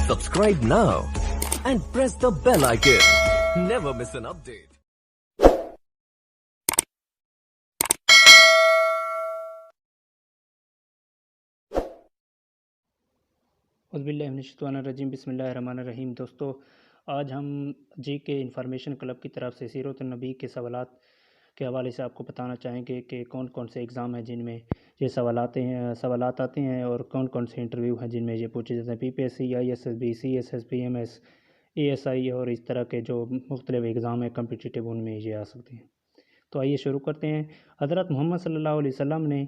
Subscribe now and press the bell icon. Never miss an update. اعوذ باللہ من الشیطان الرجیم بسم اللہ الرحمن الرحیم۔ دوستو، آج ہم جی کے انفارمیشن کلب کی طرف سے سیرت النبی کے سوالات کے حوالے سے آپ کو بتانا چاہیں گے کہ کون کون سے اگزام ہیں جن میں یہ سوالات آتے ہیں اور کون کون سے انٹرویو ہیں جن میں یہ پوچھے جاتے ہیں۔ P P S C, I S S B, C S S, P M S, A S I اور اس طرح کے جو مختلف اگزام ہیں کمپٹیٹیو، ان میں یہ آ سکتے ہیں۔ تو آئیے شروع کرتے ہیں۔ حضرت محمد صلی اللہ علیہ وسلم نے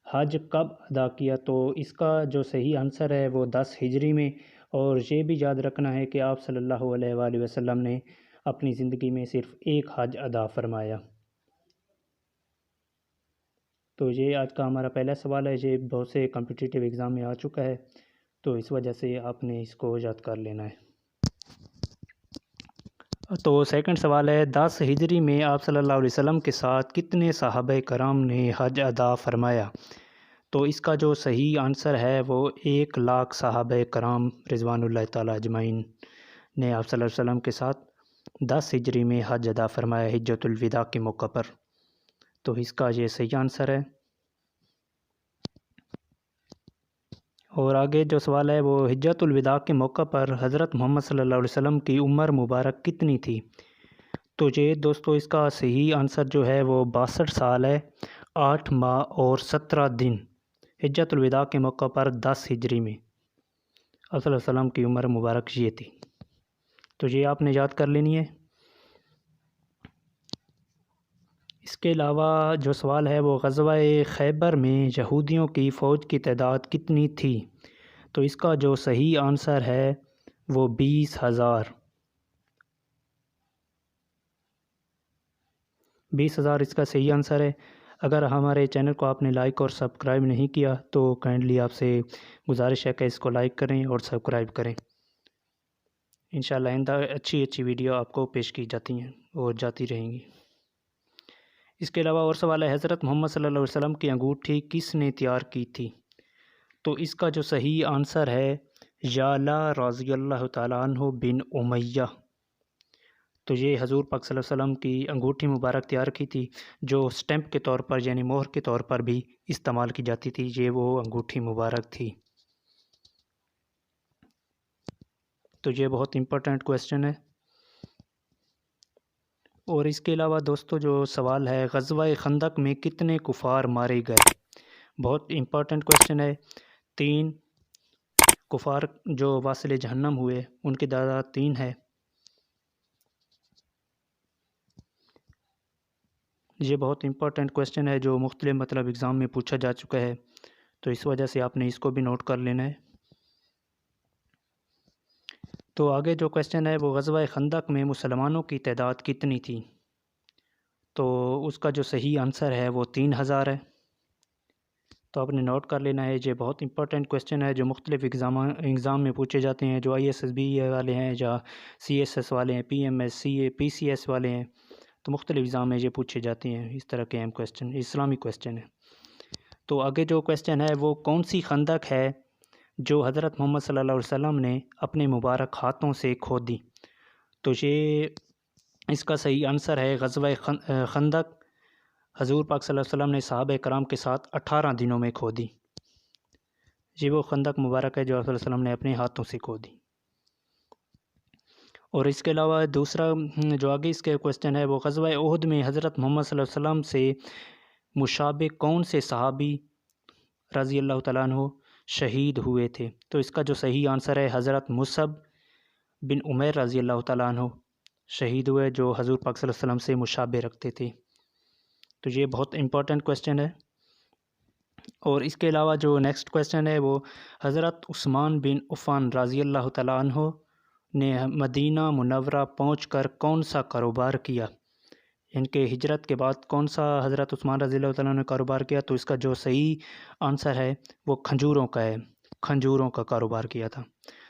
حج کب ادا کیا؟ تو اس کا جو صحیح آنسر ہے وہ 10 ہجری میں، اور یہ بھی یاد رکھنا ہے کہ آپ صلی اللہ علیہ وآلہ وسلم نے اپنی زندگی میں صرف ایک حج ادا فرمایا۔ تو یہ آج کا ہمارا پہلا سوال ہے، یہ بہت سے کمپٹیٹیو ایگزام میں آ چکا ہے، تو اس وجہ سے آپ نے اس کو یاد کر لینا ہے۔ تو سیکنڈ سوال ہے، 10 ہجری میں آپ صلی اللہ علیہ وسلم کے ساتھ کتنے صحابہ کرام نے حج ادا فرمایا؟ تو اس کا جو صحیح آنسر ہے وہ 1,00,000 صحابہ کرام رضوان اللہ تعالیٰ اجمعین نے آپ صلی اللہ علیہ وسلم کے ساتھ 10 ہجری میں حج ادا فرمایا حجۃ الوداع کے موقع پر۔ تو اس کا یہ صحیح آنسر ہے۔ اور آگے جو سوال ہے وہ حجۃ الوداع کے موقع پر حضرت محمد صلی اللہ علیہ وسلم کی عمر مبارک کتنی تھی؟ تو یہ دوستو اس کا صحیح آنسر جو ہے وہ 62 سال ہے، 8 ماہ اور 17 دن حجۃ الوداع کے موقع پر 10 ہجری میں آپ صلی اللہ علیہ وسلم کی عمر مبارک یہ تھی۔ تو یہ آپ نے یاد کر لینی ہے۔ اس کے علاوہ جو سوال ہے وہ غزوہ خیبر میں یہودیوں کی فوج کی تعداد کتنی تھی؟ تو اس کا جو صحیح آنسر ہے وہ 20,000 اس کا صحیح آنسر ہے۔ اگر ہمارے چینل کو آپ نے لائک اور سبسکرائب نہیں کیا تو کائنڈلی آپ سے گزارش ہے کہ اس کو لائک کریں اور سبسکرائب کریں۔ انشاءاللہ آئندہ اچھی ویڈیو آپ کو پیش کی جاتی ہیں اور جاتی رہیں گی۔ اس کے علاوہ اور سوال ہے، حضرت محمد صلی اللہ علیہ وسلم کی انگوٹھی کس نے تیار کی تھی؟ تو اس کا جو صحیح آنسر ہے یعلا رضی اللہ تعالیٰ عنہ بن امیہ۔ تو یہ حضور پاک صلی اللہ علیہ وسلم کی انگوٹھی مبارک تیار کی تھی، جو سٹیمپ کے طور پر یعنی مہر کے طور پر بھی استعمال کی جاتی تھی، یہ وہ انگوٹھی مبارک تھی۔ تو یہ بہت امپورٹنٹ کویسچن ہے۔ اور اس کے علاوہ دوستو جو سوال ہے، غزوہ خندق میں کتنے کفار مارے گئے؟ بہت امپورٹنٹ کویسچن ہے۔ 3 کفار جو واصل جہنم ہوئے، ان کی تعداد 3 ہے۔ یہ بہت امپورٹنٹ کویسچن ہے جو مختلف ایگزام میں پوچھا جا چکا ہے، تو اس وجہ سے آپ نے اس کو بھی نوٹ کر لینا ہے۔ تو آگے جو کویسچن ہے وہ غزوہ خندق میں مسلمانوں کی تعداد کتنی تھی؟ تو اس کا جو صحیح آنسر ہے وہ 3,000 ہے۔ تو آپ نے نوٹ کر لینا ہے۔ یہ بہت امپورٹنٹ کویسچن ہے جو مختلف ایگزام میں پوچھے جاتے ہیں، جو آئی ایس ایس بی والے ہیں یا سی ایس ایس والے ہیں، پی ایم ایس، سی اے، پی سی ایس والے ہیں، تو مختلف ایگزام میں یہ پوچھے جاتے ہیں اس طرح کے اہم کویسچن، اسلامی کویسچن ہے۔ تو آگے جو کویسچن ہے وہ کون سی خندق ہے جو حضرت محمد صلی اللہ علیہ وسلم نے اپنے مبارک ہاتھوں سے کھودی؟ تو یہ اس کا صحیح آنسر ہے غزوہ خندق، حضور پاک صلی اللہ علیہ وسلم نے صحابہ کرام کے ساتھ 18 دنوں میں کھودی۔ یہ وہ خندق مبارک ہے جو آپ صلی اللہ علیہ وسلم نے اپنے ہاتھوں سے کھودی۔ اور اس کے علاوہ دوسرا جو آگے اس کے کویسچن ہے وہ غزوہ احد میں حضرت محمد صلی اللہ علیہ وسلم سے مشابہ کون سے صحابی رضی اللہ تعالیٰ عنہ شہید ہوئے تھے؟ تو اس کا جو صحیح آنسر ہے حضرت مصعب بن عمیر رضی اللہ تعالیٰ عنہ شہید ہوئے، جو حضور پاک صلی اللہ علیہ وسلم سے مشابہ رکھتے تھے۔ تو یہ بہت امپورٹنٹ کویسچن ہے۔ اور اس کے علاوہ جو نیکسٹ کویسچن ہے وہ حضرت عثمان بن عفان رضی اللہ تعالیٰ عنہ نے مدینہ منورہ پہنچ کر کون سا کاروبار کیا؟ ان کے ہجرت کے بعد کون سا حضرت عثمان رضی اللہ تعالیٰ عنہ نے کاروبار کیا؟ تو اس کا جو صحیح آنسر ہے وہ کھنجوروں کا ہے، کھنجوروں کا کاروبار کیا تھا۔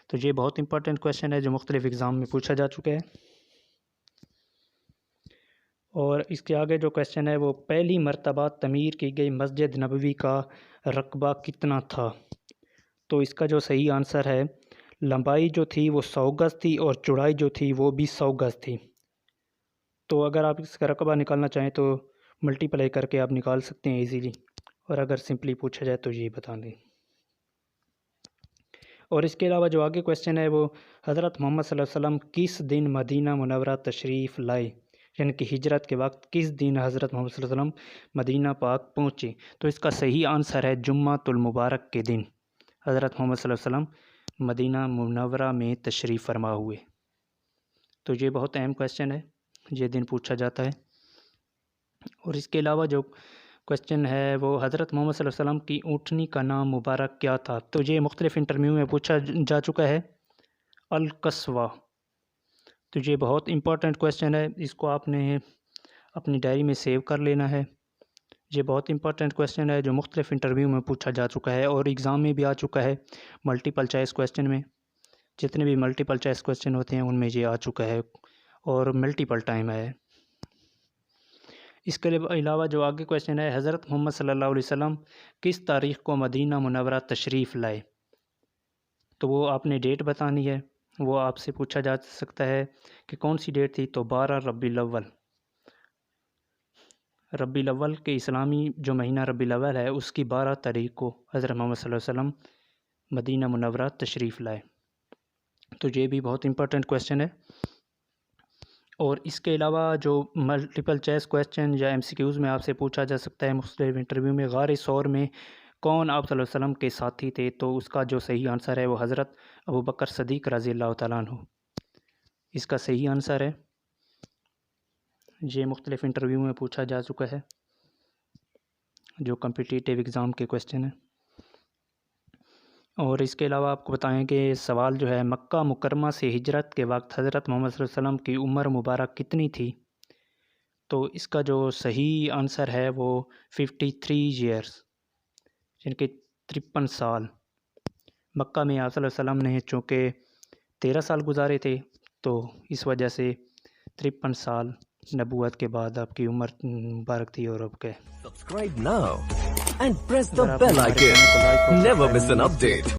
تو یہ بہت امپورٹنٹ کویسچن ہے جو مختلف ایگزام میں پوچھا جا چکا ہے۔ اور اس کے آگے جو کویسچن ہے وہ پہلی مرتبہ تعمیر کی گئی مسجد نبوی کا رقبہ کتنا تھا؟ تو اس کا جو صحیح آنسر ہے لمبائی جو تھی وہ 100 گز تھی اور چوڑائی جو تھی وہ بھی 100 گز تھی۔ تو اگر آپ اس کا رقبہ نکالنا چاہیں تو ملٹی پلائی کر کے آپ نکال سکتے ہیں ایزیلی، اور اگر سمپلی پوچھا جائے تو یہ بتا دیں۔ اور اس کے علاوہ جو آگے کویسچن ہے وہ حضرت محمد صلی اللہ علیہ وسلم کس دن مدینہ منورہ تشریف لائے، یعنی کہ ہجرت کے وقت کس دن حضرت محمد صلی اللہ علیہ وسلم مدینہ پاک پہنچے؟ تو اس کا صحیح آنسر ہے جمعۃ المبارک کے دن حضرت محمد صلی اللہ علیہ وسلم مدینہ منورہ میں تشریف فرما ہوئے۔ تو یہ بہت اہم کویسچن ہے، یہ دن پوچھا جاتا ہے۔ اور اس کے علاوہ جو کویسچن ہے وہ حضرت محمد صلی اللہ علیہ وسلم کی اونٹنی کا نام مبارک کیا تھا؟ تو یہ مختلف انٹرویو میں پوچھا جا چکا ہے، القصوہ۔ تو یہ بہت امپورٹنٹ کویسچن ہے، اس کو آپ نے اپنی ڈائری میں سیو کر لینا ہے۔ یہ بہت امپورٹنٹ کویسچن ہے جو مختلف انٹرویو میں پوچھا جا چکا ہے اور ایگزام میں بھی آ چکا ہے، ملٹیپل چوائس کویسچن میں۔ جتنے بھی ملٹیپل چوائس کویسچن ہوتے ہیں ان میں یہ آ چکا ہے اور ملٹیپل ٹائم ہے۔ اس کے علاوہ جو آگے کویسچن ہے، حضرت محمد صلی اللہ علیہ وسلم کس تاریخ کو مدینہ منورہ تشریف لائے؟ تو وہ آپ نے ڈیٹ بتانی ہے، وہ آپ سے پوچھا جا سکتا ہے کہ کون سی ڈیٹ تھی، تو 12 ربیع الاول۔ ربیع الاول کے اسلامی جو مہینہ ربیع الاول ہے اس کی 12 تاریخ کو حضرت محمد صلی اللہ علیہ وسلم مدینہ منورہ تشریف لائے۔ تو یہ بھی بہت امپورٹنٹ کویسچن ہے۔ اور اس کے علاوہ جو ملٹیپل چوائس کویسچن یا MCQs میں آپ سے پوچھا جا سکتا ہے مختلف انٹرویو میں، غار ثور میں کون آپ صلی اللہ علیہ وسلم کے ساتھی تھے؟ تو اس کا جو صحیح آنسر ہے وہ حضرت ابوبکر صدیق رضی اللہ تعالیٰ عنہ، اس کا صحیح آنسر ہے۔ یہ مختلف انٹرویو میں پوچھا جا چکا ہے جو کمپٹیٹیو ایگزام کے کویسچن ہیں۔ اور اس کے علاوہ آپ کو بتائیں کہ سوال جو ہے، مکہ مکرمہ سے ہجرت کے وقت حضرت محمد صلی اللہ علیہ وسلم کی عمر مبارک کتنی تھی؟ تو اس کا جو صحیح آنسر ہے وہ 53 ایئرس، یعنی کہ 53 سال۔ مکہ میں آپ صلی اللہ علیہ وسلم نے چونکہ 13 سال گزارے تھے تو اس وجہ سے 53 سال نبوت کے بعد آپ کی عمر مبارک تھی۔ اور اب کے Subscribe now and press the bell icon. Never miss an update.